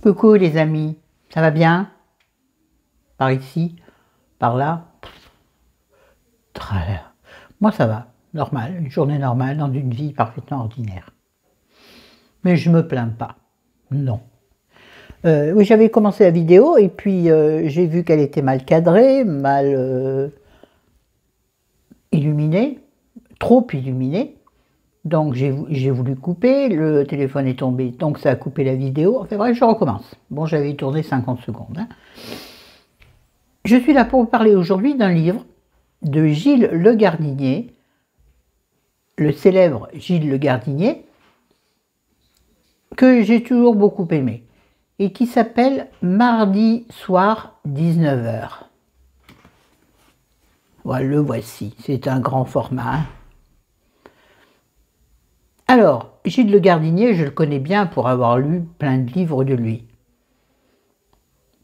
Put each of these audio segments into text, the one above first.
Coucou les amis, ça va bien? Par ici, par là? Tralala. Moi ça va, normal, une journée normale dans une vie parfaitement ordinaire. Mais je me plains pas, non. Oui, j'avais commencé la vidéo et puis j'ai vu qu'elle était mal cadrée, mal illuminée, trop illuminée. Donc j'ai voulu couper, le téléphone est tombé, donc ça a coupé la vidéo. Enfin bref, je recommence. Bon, j'avais tourné 50 secondes. Hein. Je suis là pour vous parler aujourd'hui d'un livre de Gilles Le Gardinier, le célèbre Gilles Le Gardinier, que j'ai toujours beaucoup aimé, et qui s'appelle Mardi soir 19 h. Voilà, le voici, c'est un grand format. Hein. Alors, Gilles Le Gardinier, je le connais bien pour avoir lu plein de livres de lui.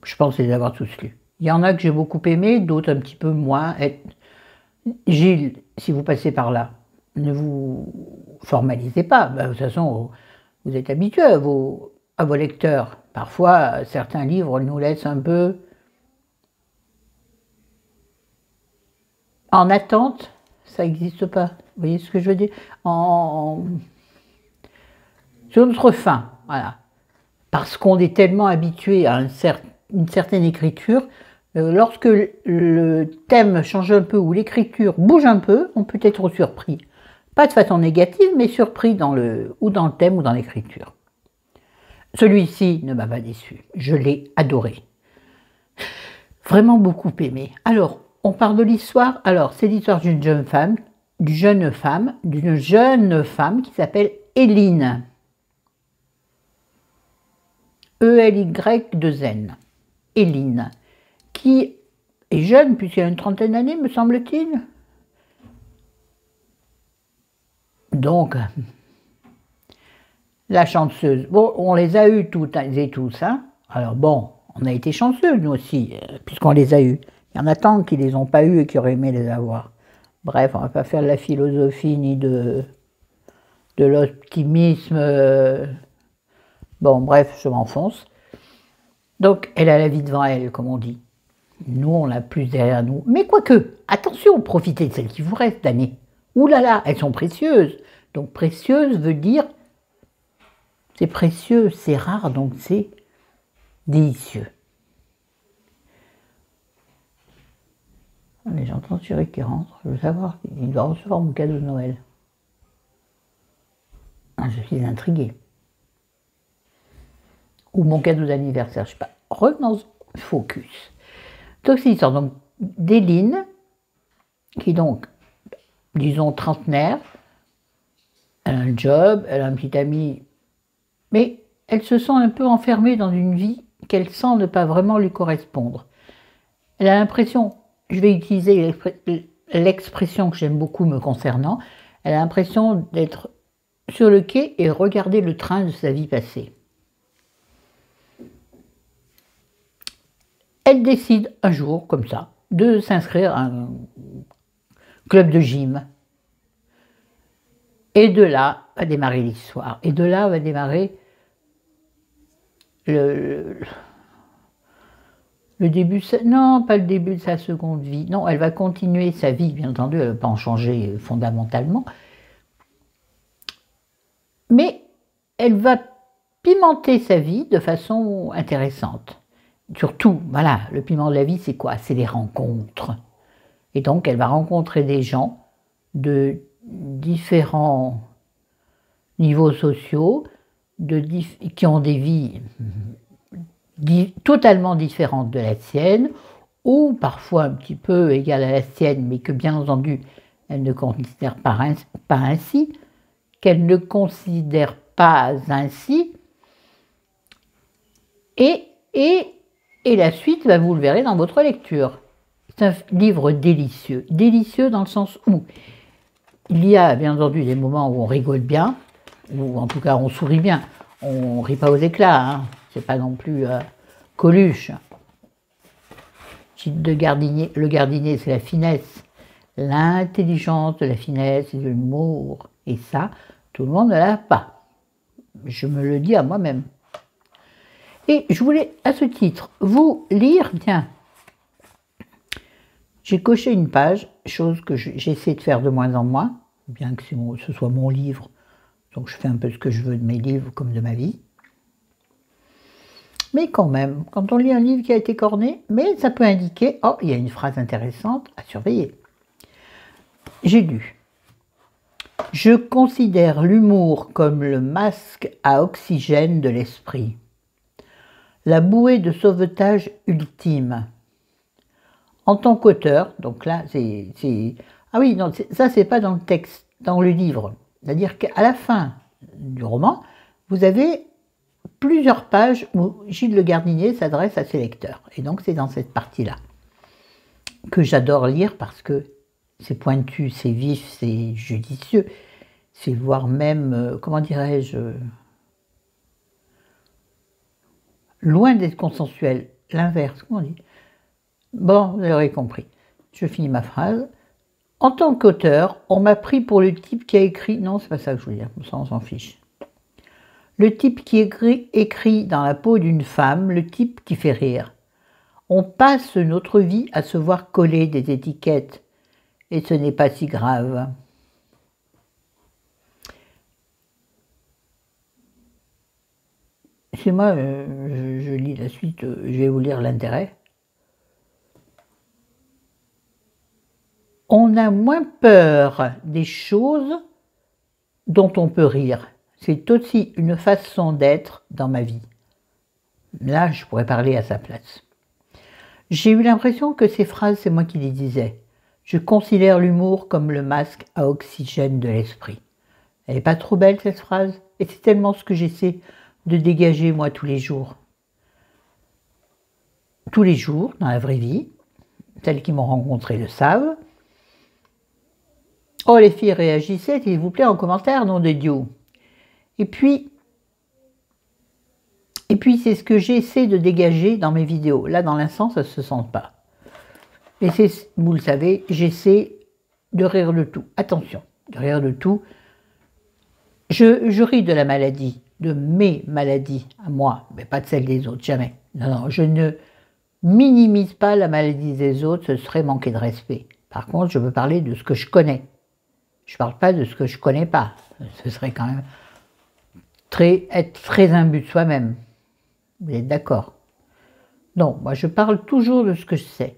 Je pense les avoir tous lus. Il y en a que j'ai beaucoup aimé, d'autres un petit peu moins. Gilles, si vous passez par là, ne vous formalisez pas. Ben, de toute façon, vous êtes habitué à vos lecteurs. Parfois, certains livres nous laissent un peu en attente. Ça n'existe pas. Vous voyez ce que je veux dire? Sur notre faim, voilà. Parce qu'on est tellement habitué à une certaine écriture, lorsque le thème change un peu ou l'écriture bouge un peu, on peut être surpris. Pas de façon négative, mais surpris dans le thème ou dans l'écriture. Celui-ci ne m'a pas déçu. Je l'ai adoré. Vraiment beaucoup aimé. Alors, on parle de l'histoire. Alors, c'est l'histoire d'une jeune femme qui s'appelle Éline. E-L-Y-2-N. Éline, qui est jeune, puisqu'elle a une trentaine d'années, me semble-t-il. Donc, la chanceuse. Bon, on les a eus toutes et tous. Hein. Alors bon, on a été chanceux, nous aussi, puisqu'on les a eus. Il y en a tant qui ne les ont pas eus et qui auraient aimé les avoir. Bref, on ne va pas faire de la philosophie ni de l'optimisme. Bon, bref, je m'enfonce. Donc, elle a la vie devant elle, comme on dit. Nous, on l'a plus derrière nous. Mais quoique, attention, profitez de celles qui vous restent d'années. Ouh là là, elles sont précieuses. Donc, précieuse veut dire, c'est précieux, c'est rare, donc c'est délicieux. Mais j'entends Chéri qui rentre. Je veux savoir, il doit recevoir mon cadeau de Noël. Je suis intriguée. Ou mon cadeau d'anniversaire, je ne sais pas. Revenons au focus. Donc c'est l'histoire donc d'Éline, qui est donc, disons, trentenaire. Elle a un job, elle a un petit ami, mais elle se sent un peu enfermée dans une vie qu'elle sent ne pas vraiment lui correspondre. Elle a l'impression, je vais utiliser l'expression que j'aime beaucoup me concernant, elle a l'impression d'être sur le quai et regarder le train de sa vie passée. Elle décide un jour, comme ça, de s'inscrire à un club de gym. Et de là va démarrer l'histoire. Et de là va démarrer le début, non, pas le début de sa seconde vie. Non, elle va continuer sa vie, bien entendu, elle ne va pas en changer fondamentalement. Mais elle va pimenter sa vie de façon intéressante. Surtout, voilà, le piment de la vie, c'est quoi? C'est les rencontres. Et donc, elle va rencontrer des gens de différents niveaux sociaux, qui ont des vies totalement différentes de la sienne, ou parfois un petit peu égales à la sienne, mais que bien entendu, elle ne considère pas ainsi, qu'elle ne considère pas ainsi, et la suite, vous le verrez dans votre lecture. C'est un livre délicieux. Délicieux dans le sens où il y a bien entendu des moments où on rigole bien, ou en tout cas on sourit bien. On ne rit pas aux éclats, hein. C'est pas non plus Coluche. Gilles Le Gardinier, c'est la finesse, l'intelligence de la finesse et de l'humour. Et ça, tout le monde ne l'a pas. Je me le dis à moi-même. Et je voulais, à ce titre, vous lire, tiens, j'ai coché une page, chose que j'essaie de faire de moins en moins, bien que ce soit mon livre, donc je fais un peu ce que je veux de mes livres comme de ma vie. Mais quand même, quand on lit un livre qui a été corné, mais ça peut indiquer, oh, il y a une phrase intéressante à surveiller. J'ai lu. Je considère l'humour comme le masque à oxygène de l'esprit, la bouée de sauvetage ultime. En tant qu'auteur, donc là, ah oui, non, ça c'est pas dans le texte, dans le livre. C'est-à-dire qu'à la fin du roman, vous avez plusieurs pages où Gilles Le Gardinier s'adresse à ses lecteurs. Et donc c'est dans cette partie-là que j'adore lire parce que c'est pointu, c'est vif, c'est judicieux, c'est voire même, comment dirais-je, loin d'être consensuel, l'inverse, comment on dit. Bon, vous aurez compris. Je finis ma phrase. En tant qu'auteur, on m'a pris pour le type qui a écrit... Non, c'est pas ça que je veux dire, ça on s'en fiche. Le type qui écrit dans la peau d'une femme, le type qui fait rire. On passe notre vie à se voir coller des étiquettes, et ce n'est pas si grave. C'est moi, je lis la suite, je vais vous lire l'intérêt. On a moins peur des choses dont on peut rire. C'est aussi une façon d'être dans ma vie. Là, je pourrais parler à sa place. J'ai eu l'impression que ces phrases, c'est moi qui les disais. Je considère l'humour comme le masque à oxygène de l'esprit. Elle n'est pas trop belle, cette phrase? Et c'est tellement ce que j'essaie de dégager, moi, tous les jours. Tous les jours, dans la vraie vie. Celles qui m'ont rencontré le savent. Oh, les filles, réagissez, s'il vous plaît, en commentaire, nom de Dieu. Et puis c'est ce que j'essaie de dégager dans mes vidéos. Là, dans l'instant, ça ne se sent pas. Et vous le savez, j'essaie de rire de tout. Attention, de rire de tout. Je ris de la maladie, de mes maladies, à moi, mais pas de celles des autres, jamais. Non, non, je ne minimise pas la maladie des autres, ce serait manquer de respect. Par contre, je veux parler de ce que je connais. Je ne parle pas de ce que je ne connais pas. Ce serait quand même être très imbu de soi-même. Vous êtes d'accord? Non, moi je parle toujours de ce que je sais.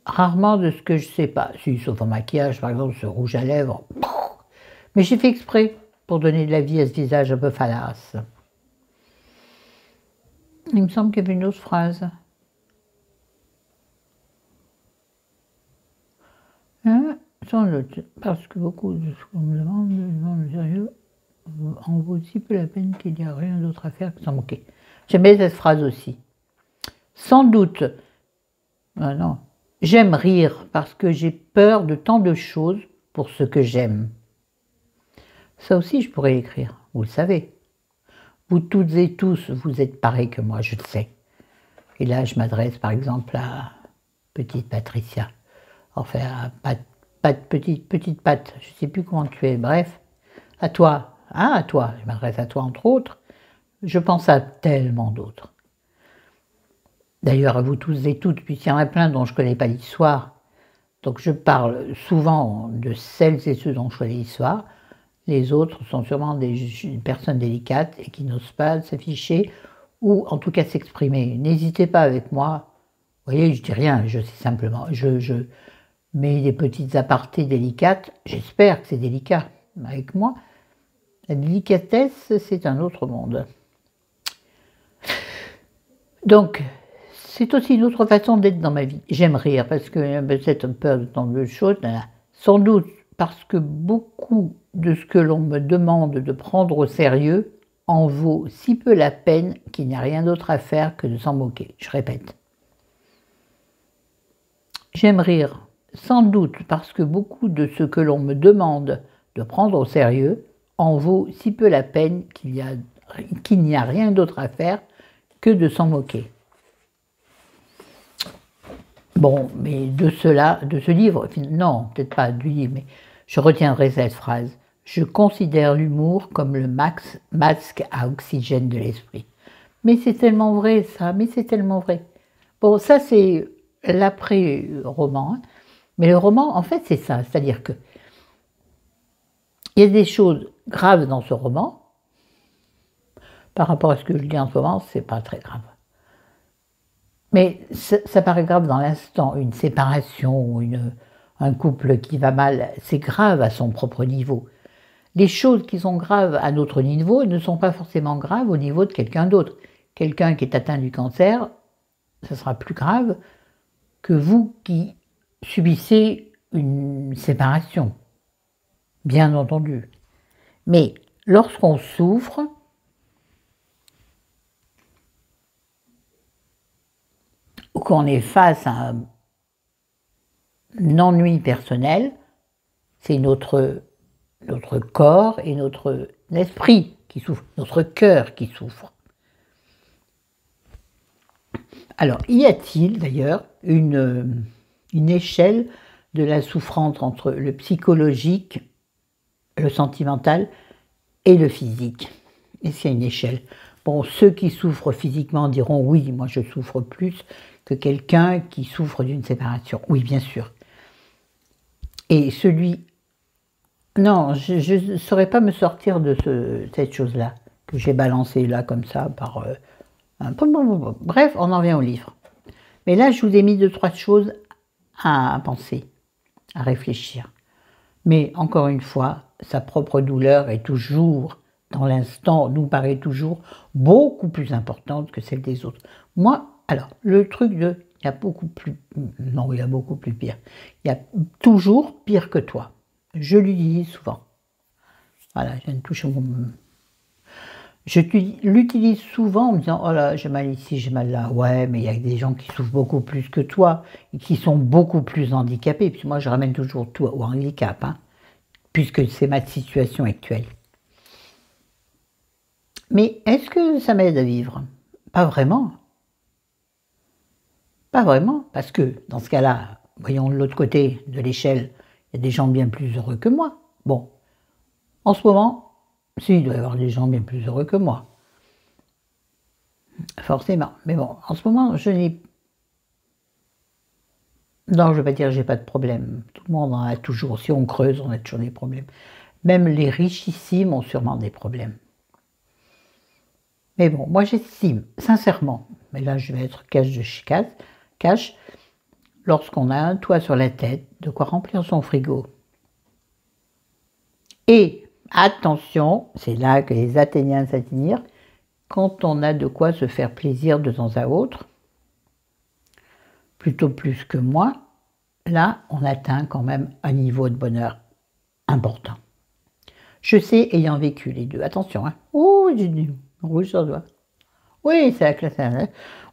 Rarement de ce que je ne sais pas. Si, sauf en maquillage, par exemple, ce rouge à lèvres. Mais j'ai fait exprès pour donner de la vie à ce visage un peu falasse. Il me semble qu'il y avait une autre phrase. Hein? Parce que beaucoup de ce qu'on me demande sérieux, en vaut si peu la peine qu'il n'y a rien d'autre à faire que s'en moquer. J'aimais cette phrase aussi. Sans doute, non, j'aime rire parce que j'ai peur de tant de choses pour ce que j'aime. Ça aussi, je pourrais l'écrire, vous le savez. Vous toutes et tous, vous êtes pareils que moi, je le sais. Et là, je m'adresse par exemple à petite Patricia. Enfin, à petite Pat, je ne sais plus comment tu es, bref. À toi, hein, à toi, je m'adresse à toi entre autres. Je pense à tellement d'autres. D'ailleurs, à vous tous et toutes, puisqu'il y en a plein dont je ne connais pas l'histoire. Donc je parle souvent de celles et ceux dont je connais l'histoire. Les autres sont sûrement des personnes délicates et qui n'osent pas s'afficher ou en tout cas s'exprimer. N'hésitez pas avec moi. Vous voyez, je dis rien, je sais simplement. Je mets des petites apartés délicates. J'espère que c'est délicat avec moi. La délicatesse, c'est un autre monde. Donc, c'est aussi une autre façon d'être dans ma vie. J'aime rire parce que j'ai peut-être peur de tant de choses. Sans doute parce que beaucoup de ce que l'on me demande de prendre au sérieux en vaut si peu la peine qu'il n'y a rien d'autre à faire que de s'en moquer. Je répète. J'aime rire, sans doute parce que beaucoup de ce que l'on me demande de prendre au sérieux en vaut si peu la peine qu'il n'y a rien d'autre à faire que de s'en moquer. Bon, mais de ce livre, non, peut-être pas du livre, mais je retiendrai cette phrase. Je considère l'humour comme le masque à oxygène de l'esprit. Mais c'est tellement vrai ça, mais c'est tellement vrai. Bon, ça c'est l'après-roman. Hein. Mais le roman, en fait, c'est ça. C'est-à-dire que il y a des choses graves dans ce roman. Par rapport à ce que je lis en ce moment, c'est pas très grave. Mais ça paraît grave dans l'instant. Une séparation, un couple qui va mal, c'est grave à son propre niveau. Les choses qui sont graves à notre niveau ne sont pas forcément graves au niveau de quelqu'un d'autre. Quelqu'un qui est atteint du cancer, ça sera plus grave que vous qui subissez une séparation, bien entendu. Mais lorsqu'on souffre, ou qu'on est face à un ennui personnel, c'est notre corps et notre esprit qui souffrent, notre cœur qui souffre. Alors, y a-t-il d'ailleurs une échelle de la souffrance entre le psychologique, le sentimental et le physique? Est-ce qu'il y a une échelle? Bon, ceux qui souffrent physiquement diront oui, moi je souffre plus que quelqu'un qui souffre d'une séparation. Oui, bien sûr. Et celui... Non, je ne saurais pas me sortir de cette chose-là, que j'ai balancée là, comme ça, par... Bref, on en vient au livre. Mais là, je vous ai mis 2-3 choses à penser, à réfléchir. Mais encore une fois, sa propre douleur est toujours, dans l'instant, nous paraît toujours beaucoup plus importante que celle des autres. Moi, alors, le truc de, il y a beaucoup plus, non, il y a beaucoup plus pire. Il y a toujours pire que toi. Je l'utilise souvent. Voilà, je viens de toucher mon... Je l'utilise souvent en me disant « Oh là, j'ai mal ici, j'ai mal là. » Ouais, mais il y a des gens qui souffrent beaucoup plus que toi et qui sont beaucoup plus handicapés. Puis moi, je ramène toujours tout au handicap, hein, puisque c'est ma situation actuelle. Mais est-ce que ça m'aide à vivre? Pas vraiment. Pas vraiment, parce que dans ce cas-là, voyons de l'autre côté de l'échelle, il y a des gens bien plus heureux que moi. Bon, en ce moment, si, il doit y avoir des gens bien plus heureux que moi. Forcément. Mais bon, en ce moment, je n'ai... Non, je ne veux pas dire que je n'ai pas de problème. Tout le monde en a toujours. Si on creuse, on a toujours des problèmes. Même les richissimes ont sûrement des problèmes. Mais bon, moi j'estime, sincèrement, mais là je vais être cash, lorsqu'on a un toit sur la tête, de quoi remplir son frigo. Et, attention, c'est là que les Athéniens s'attirent, quand on a de quoi se faire plaisir de temps à autre, plutôt plus que moi, là on atteint quand même un niveau de bonheur important. Je sais, ayant vécu les deux, attention, hein. Oh, j'ai du rouge sur le doigt. Oui, c'est la classe.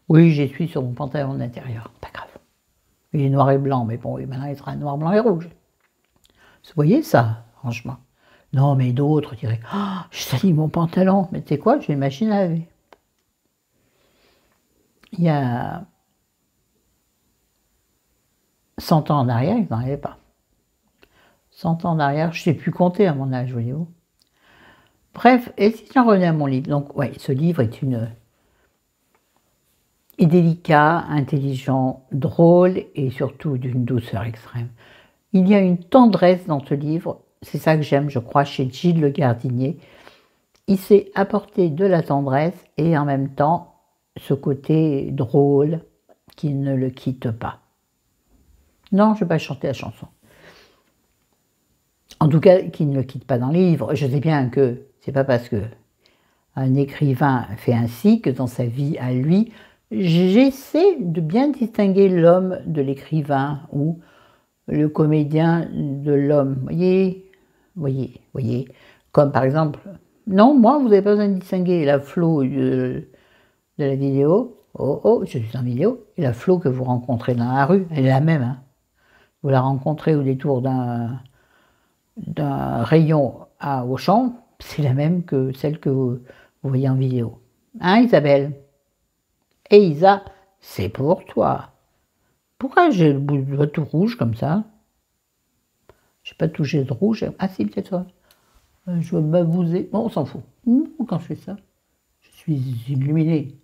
Oui, j'ai suis sur mon pantalon d'intérieur, pas grave. Il est noir et blanc, mais bon, maintenant il sera noir, blanc et rouge. Vous voyez ça, franchement? Non, mais d'autres diraient « Ah, je salis mon pantalon !» Mais tu sais quoi, j'ai une machine à laver. Il y a 100 ans en arrière, ils n'en avaient pas. 100 ans en arrière, je ne sais plus compter à mon âge, voyez-vous. Bref, et si j'en revenais à mon livre, donc ouais, ce livre est délicat, intelligent, drôle et surtout d'une douceur extrême. Il y a une tendresse dans ce livre, c'est ça que j'aime, je crois, chez Gilles Le Gardinier. Il sait apporter de la tendresse et en même temps ce côté drôle qui ne le quitte pas. Non, je ne vais pas chanter la chanson. En tout cas, qui ne le quitte pas dans les livres. Je sais bien que c'est pas parce que un écrivain fait ainsi que dans sa vie à lui, j'essaie de bien distinguer l'homme de l'écrivain ou le comédien de l'homme. Voyez. Comme par exemple, non, moi, vous n'avez pas besoin de distinguer la Flo de la vidéo. Oh, je suis en vidéo. Et la Flo que vous rencontrez dans la rue, elle est la même. Hein. Vous la rencontrez au détour d'un rayon à Auchan, c'est la même que celle que vous voyez en vidéo. Hein, Isabelle? Et Isa, c'est pour toi. Pourquoi j'ai le bout de doigt tout rouge comme ça? Je n'ai pas touché de rouge. Ah si, peut-être ça. Je vais m'abouser. Bon, on s'en fout. Quand je fais ça, je suis illuminée.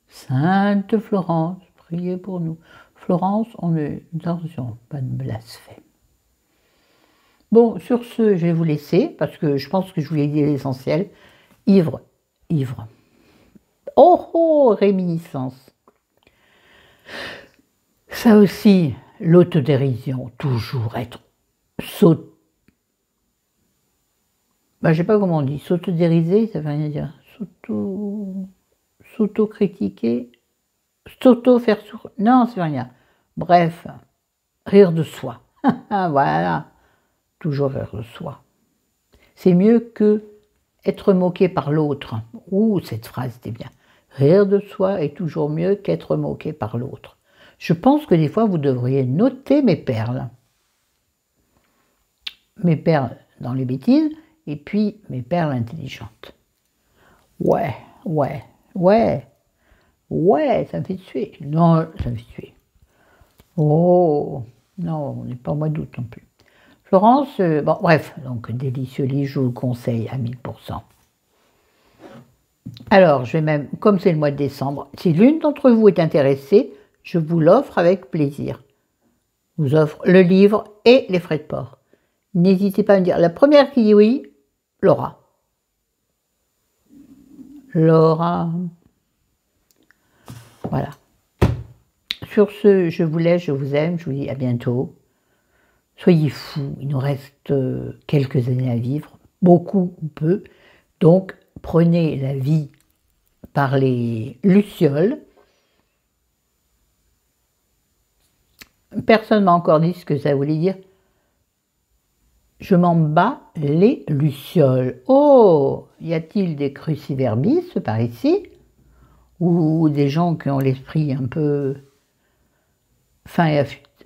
Sainte Florence, priez pour nous. Florence, on est... Attention, pas de blasphème. Bon, sur ce, je vais vous laisser, parce que je pense que je vous ai dit l'essentiel. Ivre, ivre. Oh, oh, réminiscence. Ça aussi, l'autodérision, toujours être ben, je sais pas comment on dit, s'autodériser, ça veut rien dire. S'auto-critiquer, s'auto-faire sourire. Non, ça veut rien. Bref, rire de soi. Voilà, toujours rire de soi. C'est mieux que être moqué par l'autre. Ouh, cette phrase était bien. Rire de soi est toujours mieux qu'être moqué par l'autre. Je pense que des fois, vous devriez noter mes perles. Mes perles dans les bêtises, et puis mes perles intelligentes. Ouais, ouais, ouais, ouais, ça me fait tuer. Non, ça me fait tuer. Oh, non, on n'est pas au mois d'août non plus. Florence, bon, bref, donc délicieux livre, je vous le conseille à 1000%. Alors, je vais même, comme c'est le mois de décembre, si l'une d'entre vous est intéressée, je vous l'offre avec plaisir. Je vous offre le livre et les frais de port. N'hésitez pas à me dire. La première qui dit oui, Laura. Laura. Voilà. Sur ce, je vous laisse, je vous aime, je vous dis à bientôt. Soyez fous, il nous reste quelques années à vivre, beaucoup ou peu. Donc, prenez la vie par les lucioles. Personne m'a encore dit ce que ça voulait dire. Je m'en bats les lucioles. Oh, y a-t-il des cruciverbistes par ici? Ou des gens qui ont l'esprit un peu fin et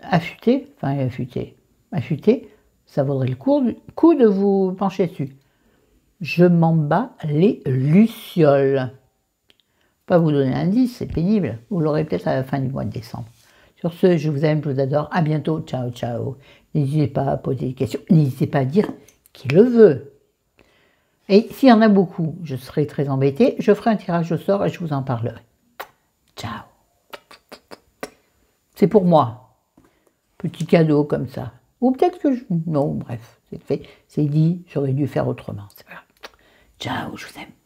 affûté? Fin et affûté. Affûté, ça vaudrait le coup de vous pencher dessus. Je m'en bats les lucioles. Pas vous donner un indice, c'est pénible. Vous l'aurez peut-être à la fin du mois de décembre. Sur ce, je vous aime, je vous adore. À bientôt. Ciao, ciao. N'hésitez pas à poser des questions. N'hésitez pas à dire qui le veut. Et s'il y en a beaucoup, je serai très embêtée. Je ferai un tirage au sort et je vous en parlerai. Ciao. C'est pour moi. Petit cadeau comme ça. Ou peut-être que je... Non, bref, c'est fait. C'est dit, j'aurais dû faire autrement. C'est pas grave. Ciao, je vous aime.